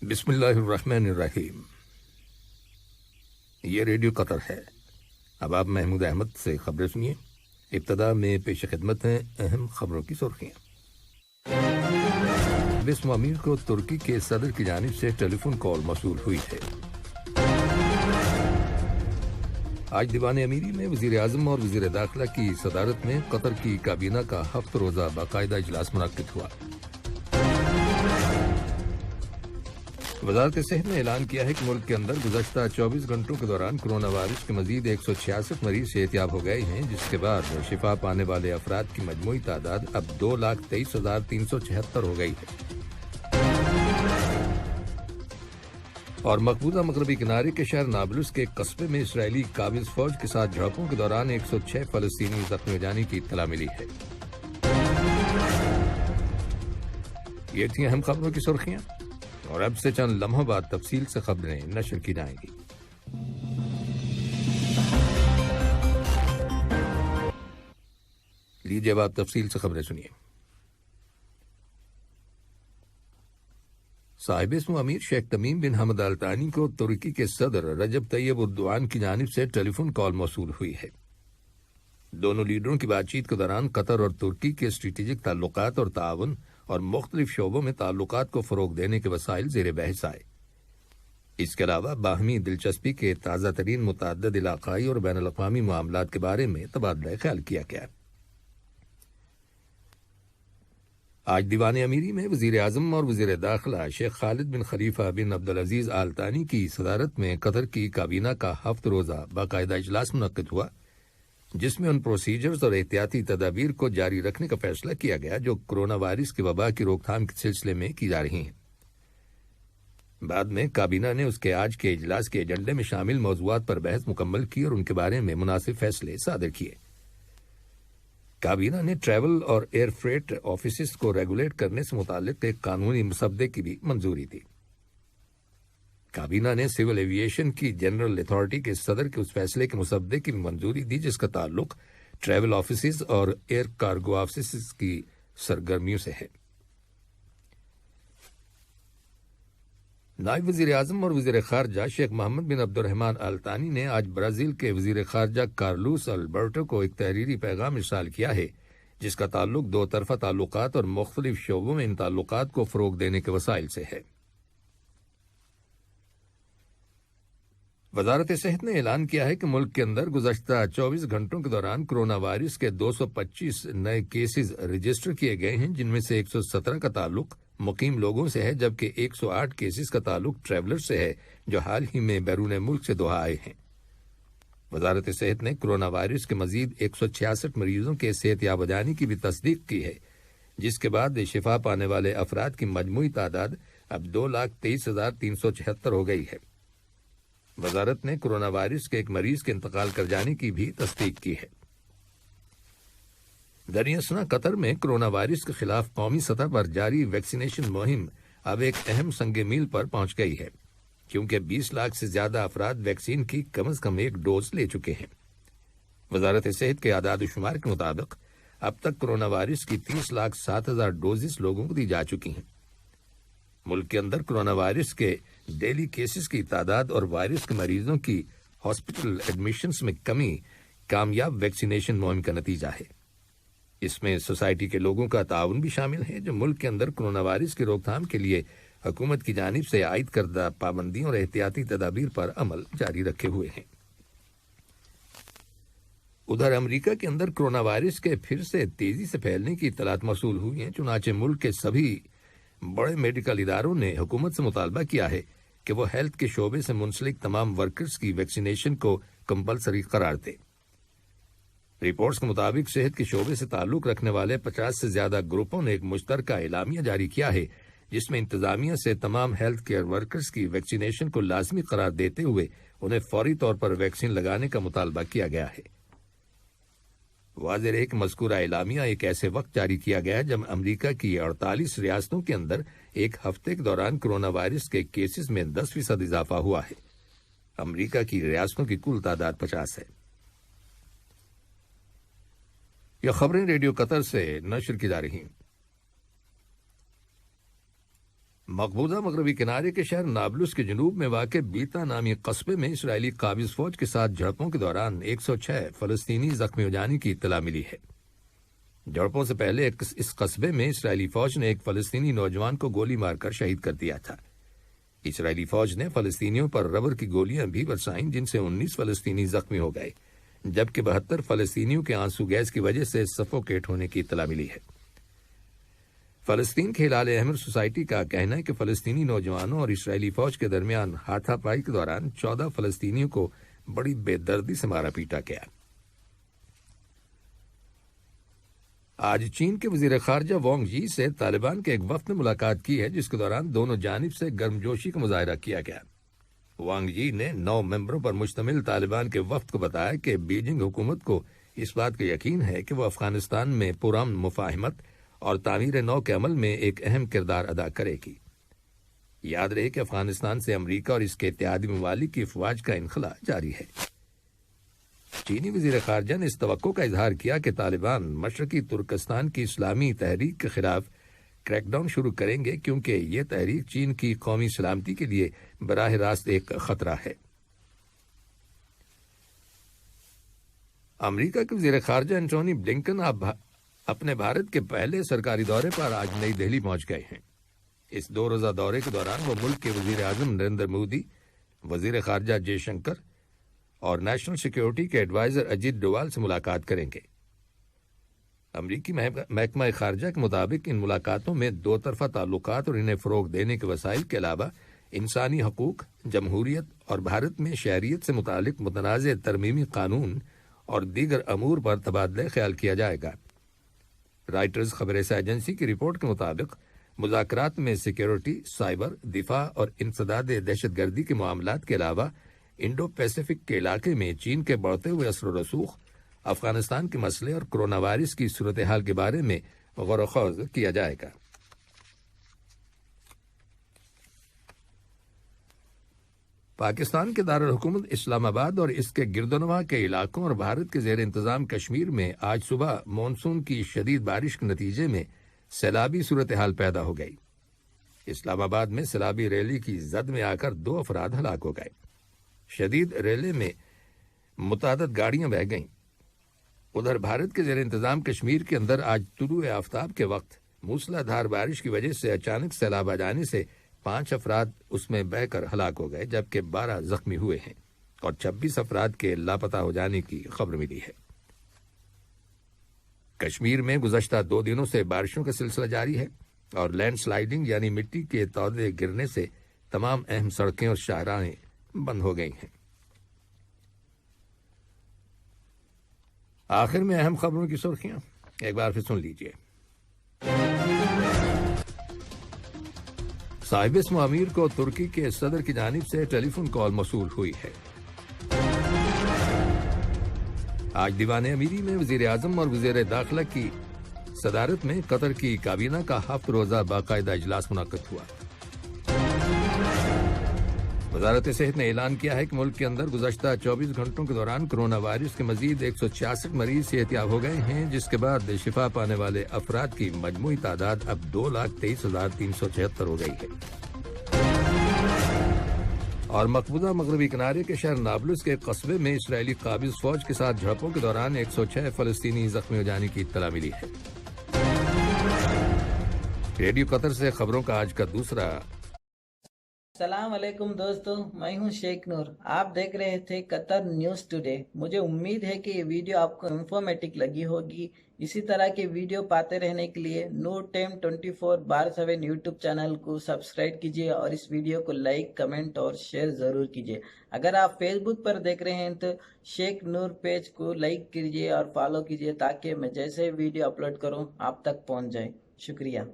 بسم اللہ الرحمن الرحیم۔ یہ ریڈیو قطر ہے۔ اب آپ محمود احمد سے خبریں سنیے۔ ابتدا میں پیش خدمت ہیں اہم خبروں کی سرخیاں۔ بسم امیر کو ترکی کے صدر کی جانب سے ٹیلی فون کال موصول ہوئی ہے۔ آج دیوان امیری میں وزیر اعظم اور وزیر داخلہ کی صدارت میں قطر کی کابینہ کا ہفت روزہ باقاعدہ اجلاس منعقد ہوا۔ وزارت صحت نے اعلان کیا ہے کہ ملک کے اندر گزشتہ 24 گھنٹوں کے دوران کرونا وائرس کے مزید 166 مریض صحتیاب ہو گئے ہیں، جس کے بعد شفا پانے والے افراد کی مجموعی تعداد اب 2,23,376 ہو گئی ہے۔ اور مقبوضہ مغربی کنارے کے شہر نابلس کے ایک قصبے میں اسرائیلی قابض فوج کے ساتھ جھڑپوں کے دوران 106 فلسطینی زخمی ہو جانے کی اطلاع ملی ہے۔ یہ تھیں اہم خبروں کی سرخیاں، اور اب سے چند لمحوں بعد تفصیل سے خبریں نشر کی جائیں گی۔ لیجیے اب آپ تفصیل سے خبریں سنیے۔ صاحب اسم امیر شیخ تمیم بن حمد آل ثانی کو ترکی کے صدر رجب طیب اردوان کی جانب سے ٹیلی فون کال موصول ہوئی ہے۔ دونوں لیڈروں کی بات چیت کے دوران قطر اور ترکی کے اسٹریٹجک تعلقات اور تعاون اور مختلف شعبوں میں تعلقات کو فروغ دینے کے وسائل زیر بحث آئے۔ اس کے علاوہ باہمی دلچسپی کے تازہ ترین متعدد علاقائی اور بین الاقوامی معاملات کے بارے میں تبادلہ خیال کیا گیا۔ آج دیوان امیری میں وزیر اعظم اور وزیر داخلہ شیخ خالد بن خلیفہ بن عبدالعزیز آل ثانی کی صدارت میں قطر کی کابینہ کا ہفت روزہ باقاعدہ اجلاس منعقد ہوا، جس میں ان پروسیجرز اور احتیاطی تدابیر کو جاری رکھنے کا فیصلہ کیا گیا جو کرونا وائرس کی وبا کی روک تھام کے سلسلے میں کی جا رہی ہیں۔ بعد میں کابینہ نے اس کے آج کے اجلاس کے ایجنڈے میں شامل موضوعات پر بحث مکمل کی اور ان کے بارے میں مناسب فیصلے صادر کیے۔ کابینہ نے ٹریول اور ایئر فریٹ آفیسز کو ریگولیٹ کرنے سے متعلق ایک قانونی مسودے کی بھی منظوری دی۔ کابینہ نے سول ایویشن کی جنرل اتھارٹی کے صدر کے اس فیصلے کے مسودے کی بھی منظوری دی جس کا تعلق ٹریول آفیسز اور ایئر کارگو آفیسز کی سرگرمیوں سے ہے۔ نائب وزیر اعظم اور وزیر خارجہ شیخ محمد بن عبد الرحمن آل ثانی نے آج برازیل کے وزیر خارجہ کارلوس البرٹو کو ایک تحریری پیغام ارسال کیا ہے جس کا تعلق دو طرفہ تعلقات اور مختلف شعبوں میں ان تعلقات کو فروغ دینے کے وسائل سے ہے۔ وزارت صحت نے اعلان کیا ہے کہ ملک کے اندر گزشتہ 24 گھنٹوں کے دوران کرونا وائرس کے 225 نئے کیسز رجسٹر کیے گئے ہیں، جن میں سے 117 کا تعلق مقیم لوگوں سے ہے جبکہ 108 کیسز کا تعلق ٹریولر سے ہے جو حال ہی میں بیرون ملک سے دوحہ آئے ہیں۔ وزارت صحت نے کرونا وائرس کے مزید 166 مریضوں کے صحتیاب ہو جانے کی بھی تصدیق کی ہے، جس کے بعد شفا پانے والے افراد کی مجموعی تعداد اب 2,23,376 ہو گئی ہے۔ وزارت نے کرونا وائرس کے ایک مریض کے انتقال کر جانے کی بھی تصدیق کی ہے۔ دریاسنا قطر میں کرونا وائرس کے خلاف قومی سطح پر جاری ویکسینیشن مہم اب ایک اہم سنگ میل پر پہنچ گئی ہے، کیونکہ 20 لاکھ سے زیادہ افراد ویکسین کی کم از کم ایک ڈوز لے چکے ہیں۔ وزارت صحت کے اعداد و شمار کے مطابق اب تک کرونا وائرس کی 30,07,000 ڈوزز لوگوں کو دی جا چکی ہیں۔ ملک کے اندر کرونا وائرس کے ڈیلی کیسز کی تعداد اور وائرس کے مریضوں کی ہاسپٹل ایڈمیشنز میں کمی کامیاب ویکسینیشن مہم کا نتیجہ ہے۔ اس میں سوسائٹی کے لوگوں کا تعاون بھی شامل ہے جو ملک کے اندر کرونا وائرس کی روک تھام کے لیے حکومت کی جانب سے عائد کردہ پابندیوں اور احتیاطی تدابیر پر عمل جاری رکھے ہوئے ہیں۔ ادھر امریکہ کے اندر کرونا وائرس کے پھر سے تیزی سے پھیلنے کی اطلاعات موصول ہوئی ہیں، چنانچہ ملک کے سبھی بڑے میڈیکل اداروں نے حکومت سے مطالبہ کیا ہے کہ وہ ہیلتھ کے شعبے سے منسلک تمام ورکرز کی ویکسینیشن کو کمپلسری قرار دے۔ رپورٹس کے مطابق صحت کے شعبے سے تعلق رکھنے والے 50 سے زیادہ گروپوں نے ایک مشترکہ اعلامیہ جاری کیا ہے جس میں انتظامیہ سے تمام ہیلتھ کیئر ورکرز کی ویکسینیشن کو لازمی قرار دیتے ہوئے انہیں فوری طور پر ویکسین لگانے کا مطالبہ کیا گیا ہے۔ واضح رہے کہ مذکورہ اعلامیہ ایک ایسے وقت جاری کیا گیا جب امریکہ کی 48 ریاستوں کے اندر ایک ہفتے کے دوران کرونا وائرس کے کیسز میں 10% اضافہ ہوا ہے۔ امریکہ کی ریاستوں کی کل تعداد 50 ہے۔ یہ خبریں ریڈیو قطر سے نشر کی جا رہی ہیں۔ مقبوضہ مغربی کنارے کے شہر نابلس کے جنوب میں واقع بیتا نامی قصبے میں اسرائیلی قابض فوج کے ساتھ جھڑپوں کے دوران 106 فلسطینی زخمی ہو جانے کی اطلاع ملی ہے۔ جھڑپوں سے پہلے اس قصبے میں اسرائیلی فوج نے ایک فلسطینی نوجوان کو گولی مار کر شہید کر دیا تھا۔ اسرائیلی فوج نے فلسطینیوں پر ربر کی گولیاں بھی برسائیں جن سے 19 فلسطینی زخمی ہو گئے، جبکہ 72 فلسطینیوں کے آنسو گیس کی وجہ سے سفوکیٹ ہونے کی اطلاع ملی ہے۔ فلسطین کے ہلال احمر سوسائٹی کا کہنا ہے کہ فلسطینی نوجوانوں اور اسرائیلی فوج کے درمیان ہاتھا پائی کے دوران 14 فلسطینیوں کو بڑی بے دردی سے مارا پیٹا گیا۔ آج چین کے وزیر خارجہ وانگ جی سے طالبان کے ایک وفد نے ملاقات کی ہے، جس کے دوران دونوں جانب سے گرمجوشی کا مظاہرہ کیا گیا۔ وانگ جی نے 9 ممبروں پر مشتمل طالبان کے وفد کو بتایا کہ بیجنگ حکومت کو اس بات کا یقین ہے کہ وہ افغانستان میں پرامن مفاہمت اور تعمیر نو کے عمل میں ایک اہم کردار ادا کرے گی۔ یاد رہے کہ افغانستان سے امریکہ اور اس کے اتحادی ممالک کی افواج کا انخلاء جاری ہے۔ چینی وزیر خارجہ نے اس توقع کا اظہار کیا کہ طالبان مشرقی ترکستان کی اسلامی تحریک کے خلاف کریک ڈاؤن شروع کریں گے، کیونکہ یہ تحریک چین کی قومی سلامتی کے لیے براہ راست ایک خطرہ ہے۔ امریکہ کے وزیر خارجہ اینٹونی بلنکن اپنے بھارت کے پہلے سرکاری دورے پر آج نئی دہلی پہنچ گئے ہیں۔ اس 2 روزہ دورے کے دوران وہ ملک کے وزیر اعظم نریندر مودی، وزیر خارجہ جے شنکر اور نیشنل سیکیورٹی کے ایڈوائزر اجیت ڈووال سے ملاقات کریں گے۔ امریکی محکمہ خارجہ کے مطابق ان ملاقاتوں میں 2 طرفہ تعلقات اور انہیں فروغ دینے کے وسائل کے علاوہ انسانی حقوق، جمہوریت اور بھارت میں شہریت سے متعلق متنازع ترمیمی قانون اور دیگر امور پر تبادلہ خیال کیا جائے گا۔ رائٹرز خبر رساں ایجنسی کی رپورٹ کے مطابق مذاکرات میں سیکیورٹی، سائبر، دفاع اور انسداد دہشت گردی کے معاملات کے علاوہ انڈو پیسیفک کے علاقے میں چین کے بڑھتے ہوئے اثر و رسوخ، افغانستان کے مسئلے اور کرونا وائرس کی صورتحال کے بارے میں غور و خوض کیا جائے گا۔ پاکستان کے دارالحکومت اسلام آباد اور اس کے گرد و نواح کے علاقوں اور بھارت کے زیر انتظام کشمیر میں آج صبح مانسون کی شدید بارش کے نتیجے میں سیلابی صورتحال پیدا ہو گئی۔ اسلام آباد میں سیلابی ریلی کی زد میں آ کر 2 افراد ہلاک ہو گئے۔ شدید ریلے میں متعدد گاڑیاں بہہ گئیں۔ ادھر بھارت کے زیر انتظام کشمیر کے اندر آج طلوع آفتاب کے وقت موسلا دھار بارش کی وجہ سے اچانک سیلاب آ جانے سے 5 افراد اس میں بہہ کر ہلاک ہو گئے، جبکہ 12 زخمی ہوئے ہیں اور 26 افراد کے لاپتہ ہو جانے کی خبر ملی ہے۔ کشمیر میں گزشتہ 2 دنوں سے بارشوں کا سلسلہ جاری ہے اور لینڈ سلائیڈنگ یعنی مٹی کے تودے گرنے سے تمام اہم سڑکیں اور شاہراہیں بند ہو گئی ہیں۔ آخر میں اہم خبروں کی سرخیاں ایک بار پھر سن لیجیے۔ صاحب اسم امیر کو ترکی کے صدر کی جانب سے ٹیلی فون کال موصول ہوئی ہے۔ آج دیوان امیری میں وزیر اعظم اور وزیر داخلہ کی صدارت میں قطر کی کابینہ کا 7 روزہ باقاعدہ اجلاس منعقد ہوا۔ وزارت صحت نے اعلان کیا ہے کہ ملک کے اندر گزشتہ 24 گھنٹوں کے دوران کرونا وائرس کے مزید 166 مریض صحتیاب ہو گئے ہیں، جس کے بعد شفا پانے والے افراد کی مجموعی تعداد اب 2,23,376 ہو گئی ہے۔ اور مقبوضہ مغربی کنارے کے شہر نابلس کے قصبے میں اسرائیلی قابض فوج کے ساتھ جھڑپوں کے دوران 106 فلسطینی زخمی ہو جانے کی اطلاع ملی ہے۔ ریڈیو قطر سے خبروں کا آج کا دوسرا۔ السلام علیکم دوستو، میں ہوں شیخ نور۔ آپ دیکھ رہے تھے قطر نیوز ٹوڈے۔ مجھے امید ہے کہ یہ ویڈیو آپ کو انفارمیٹک لگی ہوگی۔ اسی طرح کے ویڈیو پاتے رہنے کے لیے نور ٹائم 24/7 یوٹیوب چینل کو سبسکرائب کیجیے اور اس ویڈیو کو لائک، کمنٹ اور شیئر ضرور کیجیے۔ اگر آپ فیس بک پر دیکھ رہے ہیں تو شیخ نور پیج کو لائک کیجیے اور فالو کیجیے تاکہ میں جیسے ویڈیو اپلوڈ کروں آپ تک پہنچ جائے۔ شکریہ۔